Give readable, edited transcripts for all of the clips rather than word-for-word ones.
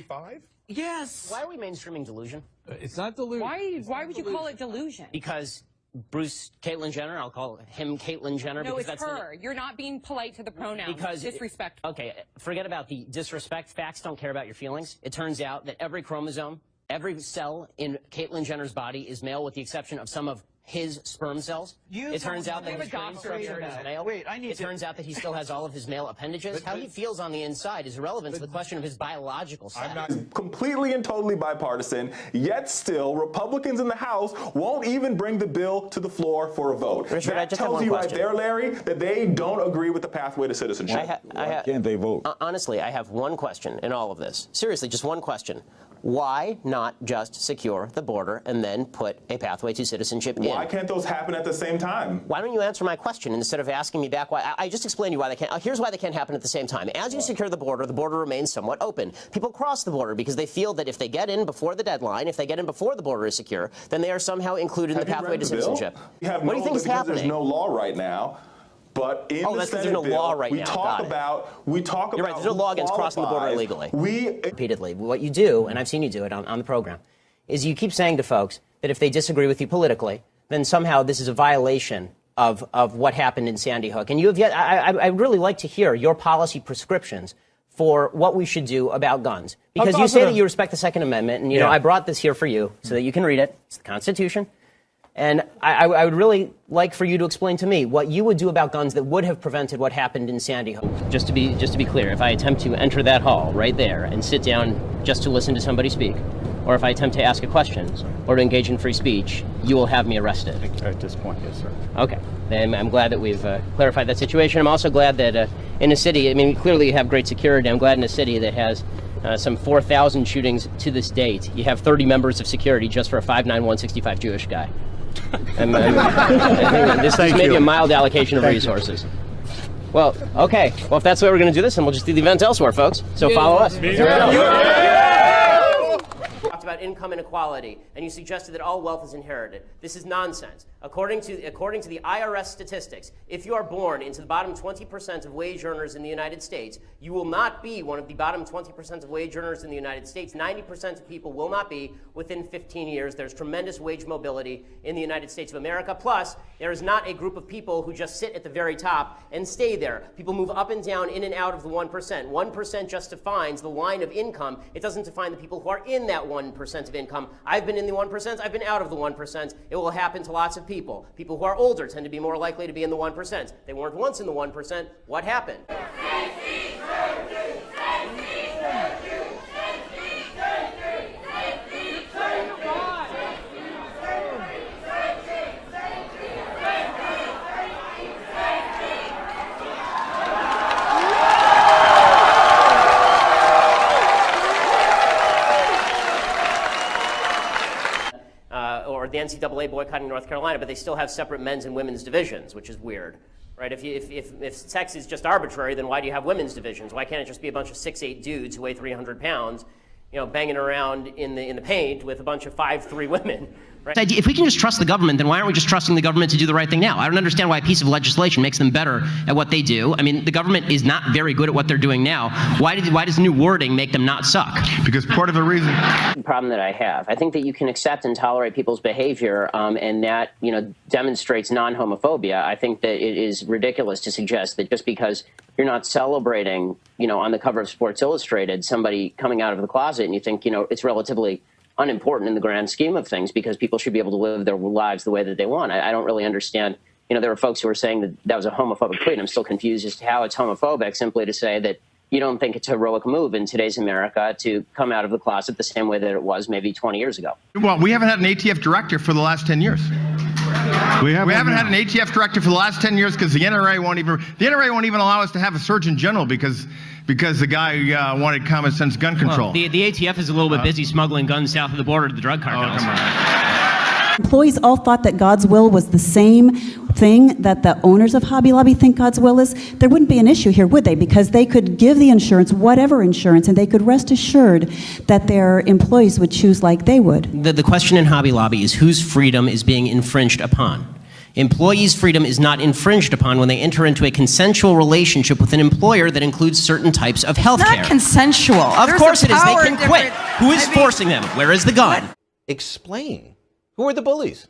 35? Yes. Why are we mainstreaming delusion? It's not delusion. Why would you call it delusion? Because Caitlyn Jenner, I'll call him Caitlyn Jenner. No, because it's her. You're not being polite to the pronouns. Because disrespectful. Okay, forget about the disrespect. Facts don't care about your feelings. It turns out that every chromosome, every cell in Caitlyn Jenner's body is male with the exception of some of his sperm cells. It turns out that his brain structure is male. It turns out that he still has all of his male appendages. How he feels on the inside is irrelevant to the question of his biological sex. I'm not completely and totally bipartisan, yet still Republicans in the House won't even bring the bill to the floor for a vote. Richard, that tells you right there, Larry, that they don't agree with the pathway to citizenship. Why can't they vote? Honestly, I have one question in all of this. Seriously, just one question. Why not just secure the border and then put a pathway to citizenship in? Why can't those happen at the same time? Why don't you answer my question instead of asking me back why? I just explained to you why they can't. Here's why they can't happen at the same time. As you secure the border remains somewhat open. People cross the border because they feel that if they get in before the deadline, if they get in before the border is secure, then they are somehow included in the pathway to citizenship. What do you think is happening? There's no law right now. But in the Senate bill, law right we now. talk about You're right. There's no law against crossing the border illegally. Repeatedly, what you do, and I've seen you do it on the program, is you keep saying to folks that if they disagree with you politically, then somehow this is a violation of what happened in Sandy Hook. And you have yet. I'd really like to hear your policy prescriptions for what we should do about guns, because you say that you respect the Second Amendment, and you know I brought this here for you so that you can read it. It's the Constitution. And I would really like for you to explain to me what you would do about guns that would have prevented what happened in Sandy Hook. Just to be clear, if I attempt to enter that hall right there and sit down just to listen to somebody speak, or if I attempt to ask a question or to engage in free speech, you will have me arrested. At this point, yes, sir. Okay. Then I'm glad that we've clarified that situation. I'm also glad that in a city, I mean, clearly you have great security. I'm glad in a city that has some 4,000 shootings to this date, you have 30 members of security just for a 5'9", 165 Jewish guy. I think this is maybe a mild allocation of resources. Well, okay. Well, if that's the way we're going to do this, then we'll just do the event elsewhere, folks. So follow us. Talked about income inequality, and you suggested that all wealth is inherited. This is nonsense. According to the IRS statistics, if you are born into the bottom 20% of wage earners in the United States, you will not be one of the bottom 20% of wage earners in the United States. 90% of people will not be within 15 years. There's tremendous wage mobility in the United States of America. Plus, there is not a group of people who just sit at the very top and stay there. People move up and down, in and out of the 1%. 1% just defines the line of income. It doesn't define the people who are in that 1% of income. I've been in the 1%. I've been out of the 1%. It will happen to lots of people. People who are older tend to be more likely to be in the 1%. They weren't once in the 1%. What happened? Or the NCAA boycotting North Carolina, but they still have separate men's and women's divisions, which is weird, right? If sex is just arbitrary, then why do you have women's divisions? Why can't it just be a bunch of 6'8" dudes who weigh 300 pounds, you know, banging around in the paint with a bunch of 5'3" women? Right? If we can just trust the government, then why aren't we just trusting the government to do the right thing now? I don't understand why a piece of legislation makes them better at what they do. I mean, the government is not very good at what they're doing now. Why does new wording make them not suck? Because part of the reason... The problem that I have, I think that you can accept and tolerate people's behavior, and that, you know, demonstrates non-homophobia. I think that it is ridiculous to suggest that just because you're not celebrating, you know, on the cover of Sports Illustrated, somebody coming out of the closet, and you think, you know, it's relatively unimportant in the grand scheme of things because people should be able to live their lives the way that they want. I don't really understand. You know, there were folks who were saying that that was a homophobic tweet. I'm still confused as to how it's homophobic simply to say that you don't think it's a heroic move in today's America to come out of the closet the same way that it was maybe 20 years ago. Well, we haven't had an ATF director for the last 10 years. We haven't had an ATF director for the last 10 years because the NRA won't even allow us to have a Surgeon General because the guy wanted common sense gun control. Well, the ATF is a little bit busy smuggling guns south of the border to the drug cartels. Oh, come on. Employees all thought that God's will was the same thing that the owners of Hobby Lobby think God's will is, there wouldn't be an issue here, would they? Because they could give the insurance, whatever insurance, and they could rest assured that their employees would choose like they would. The question in Hobby Lobby is whose freedom is being infringed upon. Employees' freedom is not infringed upon when they enter into a consensual relationship with an employer that includes certain types of health care. Not consensual. Of course it is. They can quit. Who is forcing them? Where is the gun? Explain. Who are the bullies?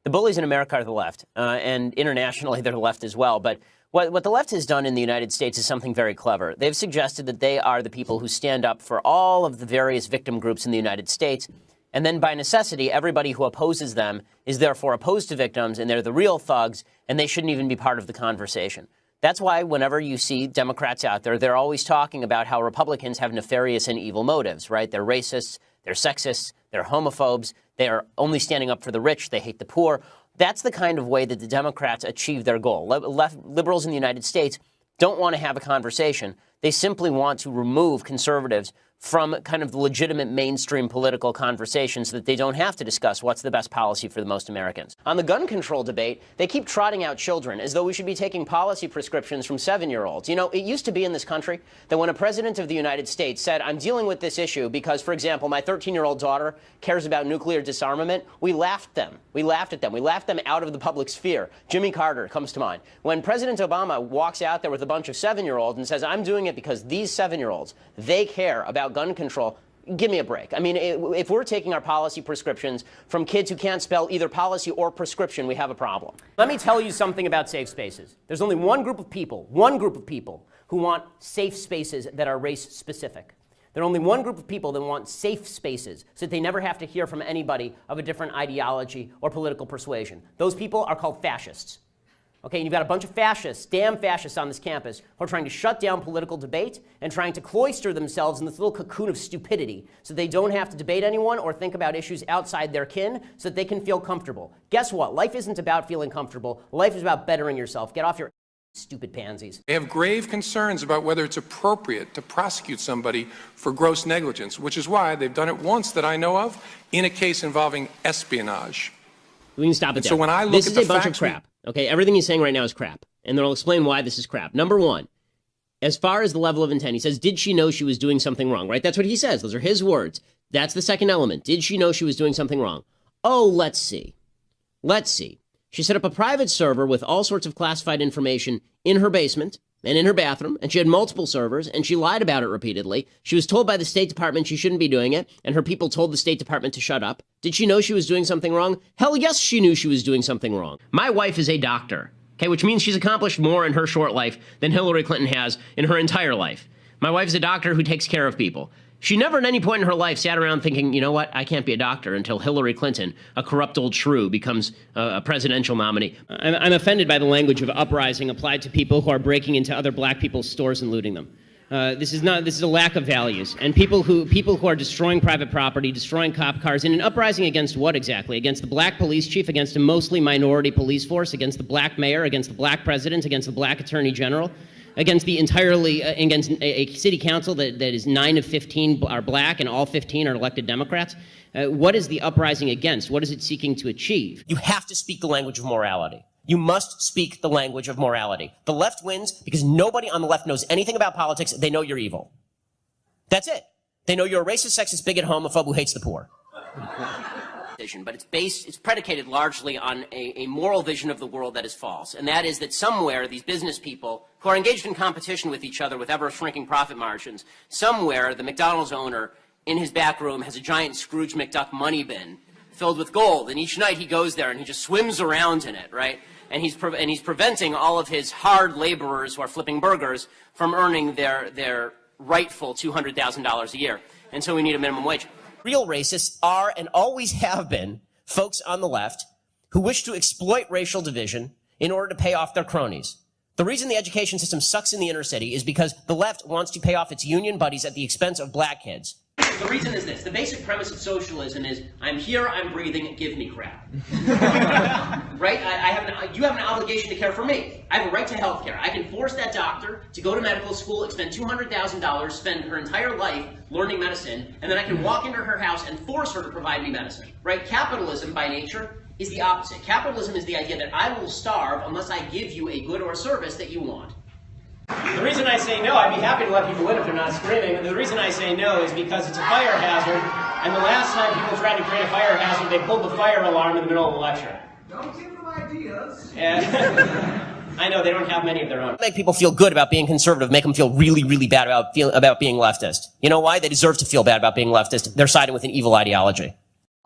The bullies in America are the left, and internationally they're the left as well. But what the left has done in the United States is something very clever. They've suggested that they are the people who stand up for all of the various victim groups in the United States. And then by necessity, everybody who opposes them is therefore opposed to victims, and they're the real thugs, and they shouldn't even be part of the conversation. That's why whenever you see Democrats out there, they're always talking about how Republicans have nefarious and evil motives, right? They're racists, they're sexists, they're homophobes, they are only standing up for the rich, they hate the poor. That's the kind of way that the Democrats achieve their goal. Liberals in the United States don't want to have a conversation. They simply want to remove conservatives from kind of the legitimate mainstream political conversation so that they don't have to discuss what's the best policy for the most Americans. On the gun control debate, they keep trotting out children as though we should be taking policy prescriptions from 7-year-olds. You know, it used to be in this country that when a president of the United States said, I'm dealing with this issue because, for example, my 13-year-old daughter cares about nuclear disarmament, we laughed them. We laughed at them. We laughed them out of the public sphere. Jimmy Carter comes to mind. When President Obama walks out there with a bunch of 7-year-olds and says, I'm doing it because these 7-year-olds, they care about gun control, give me a break. I mean, if we're taking our policy prescriptions from kids who can't spell either policy or prescription, we have a problem. Let me tell you something about safe spaces. There's only one group of people who want safe spaces that are race-specific. There are only one group of people that want safe spaces so that they never have to hear from anybody of a different ideology or political persuasion. Those people are called fascists. Okay, and you've got a bunch of fascists, damn fascists on this campus, who are trying to shut down political debate and trying to cloister themselves in this little cocoon of stupidity so they don't have to debate anyone or think about issues outside their kin so that they can feel comfortable. Guess what? Life isn't about feeling comfortable. Life is about bettering yourself. Get off your stupid pansies. They have grave concerns about whether it's appropriate to prosecute somebody for gross negligence, which is why they've done it once that I know of in a case involving espionage. We can stop it there. So when I look this at is the a bunch facts, of crap. Okay, everything he's saying right now is crap. And then I'll explain why this is crap. Number one, as far as the level of intent, he says, did she know she was doing something wrong, right? That's what he says. Those are his words. That's the second element. Did she know she was doing something wrong? Oh, let's see. Let's see. She set up a private server with all sorts of classified information in her basement and in her bathroom, and she had multiple servers, and she lied about it repeatedly. She was told by the State Department she shouldn't be doing it, and her people told the State Department to shut up. Did she know she was doing something wrong? Hell yes, she knew she was doing something wrong. My wife is a doctor, okay, which means she's accomplished more in her short life than Hillary Clinton has in her entire life. My wife is a doctor who takes care of people. She never at any point in her life sat around thinking, you know what, I can't be a doctor until Hillary Clinton, a corrupt old shrew, becomes a presidential nominee. I'm offended by the language of uprising applied to people who are breaking into other black people's stores and looting them. This is a lack of values. And people who are destroying private property, destroying cop cars, in an uprising against what exactly? Against the black police chief, against a mostly minority police force, against the black mayor, against the black president, against the black attorney general? Against against a city council that is 9 of 15 are black and all 15 are elected Democrats. What is the uprising against? What is it seeking to achieve? You have to speak the language of morality. You must speak the language of morality. The left wins because nobody on the left knows anything about politics. They know you're evil. That's it. They know you're a racist, sexist, bigot, homophobe who hates the poor. But it's predicated largely on a moral vision of the world that is false. And that is that somewhere these business people who are engaged in competition with each other with ever-shrinking profit margins, somewhere the McDonald's owner in his back room has a giant Scrooge McDuck money bin filled with gold. And each night he goes there and he just swims around in it, right? And he's preventing all of his hard laborers who are flipping burgers from earning their rightful $200,000 a year. And so we need a minimum wage. Real racists are and always have been folks on the left who wish to exploit racial division in order to pay off their cronies. The reason the education system sucks in the inner city is because the left wants to pay off its union buddies at the expense of black kids. The reason is this. The basic premise of socialism is, I'm here, I'm breathing, give me crap. Right? You have an obligation to care for me. I have a right to health care. I can force that doctor to go to medical school, expend $200,000, spend her entire life learning medicine, and then I can walk into her house and force her to provide me medicine. Right? Capitalism, by nature, is the opposite. Capitalism is the idea that I will starve unless I give you a good or service that you want. The reason I say no, I'd be happy to let people in if they're not screaming, but the reason I say no is because it's a fire hazard, and the last time people tried to create a fire hazard, they pulled the fire alarm in the middle of the lecture. Don't give them ideas. I know they don't have many of their own. Make people feel good about being conservative, make them feel really, really bad about being leftist. You know why? They deserve to feel bad about being leftist. They're siding with an evil ideology.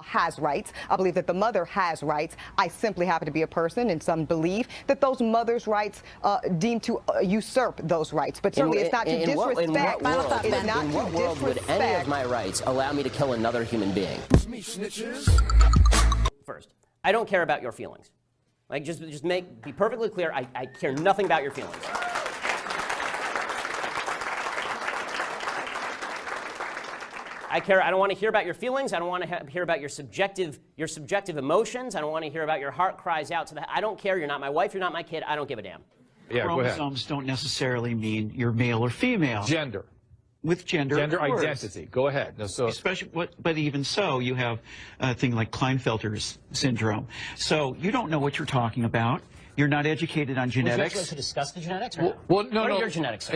Has rights. I believe that the mother has rights. I simply happen to be a person, and some believe that those mothers' rights deem to usurp those rights. But certainly it's not to disrespect. In what world would any of my rights allow me to kill another human being? First, I don't care about your feelings. Like, just be perfectly clear, I care nothing about your feelings. I don't want to hear about your feelings. I don't want to hear about your subjective emotions. I don't want to hear about your heart cries out to the. I don't care. You're not my wife. You're not my kid. I don't give a damn. Yeah, chromosomes don't necessarily mean you're male or female. Gender. With gender identity. Go ahead. No, so especially, but even so, you have a thing like Klinefelter's syndrome. So you don't know what you're talking about. You're not educated on genetics. Would you like to discuss the genetics? No. What are your genetics?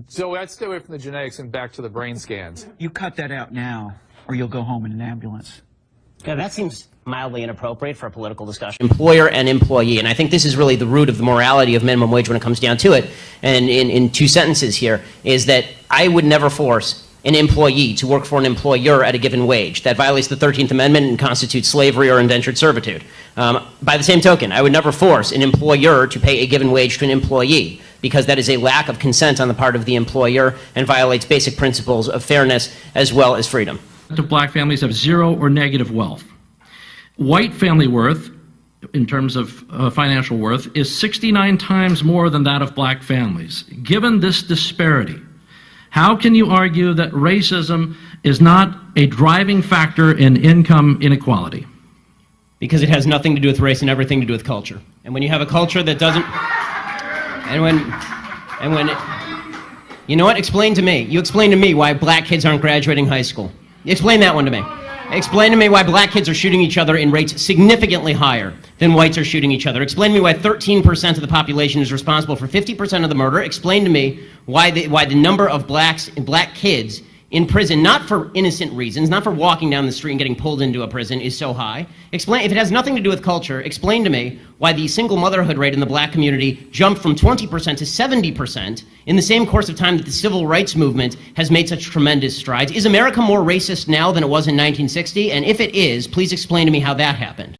So I'd stay away from the genetics and back to the brain scans. You cut that out now, or you'll go home in an ambulance. Yeah, that seems mildly inappropriate for a political discussion. Employer and employee, and I think this is really the root of the morality of minimum wage when it comes down to it. And in two sentences here is that I would never force an employee to work for an employer at a given wage. That violates the 13th Amendment and constitutes slavery or indentured servitude. By the same token, I would never force an employer to pay a given wage to an employee, because that is a lack of consent on the part of the employer and violates basic principles of fairness as well as freedom. Black families have zero or negative wealth. White family worth, in terms of financial worth, is 69 times more than that of black families. Given this disparity, how can you argue that racism is not a driving factor in income inequality? Because it has nothing to do with race and everything to do with culture. And when you have a culture that doesn't... You know what? Explain to me. You explain to me why black kids aren't graduating high school. Explain that one to me. Explain to me why black kids are shooting each other in rates significantly higher than whites are shooting each other. Explain to me why 13% of the population is responsible for 50% of the murder. Explain to me why the number of black kids in prison, not for innocent reasons, not for walking down the street and getting pulled into a prison, is so high. Explain, if it has nothing to do with culture, explain to me why the single motherhood rate in the black community jumped from 20% to 70% in the same course of time that the civil rights movement has made such tremendous strides. Is America more racist now than it was in 1960? And if it is, please explain to me how that happened.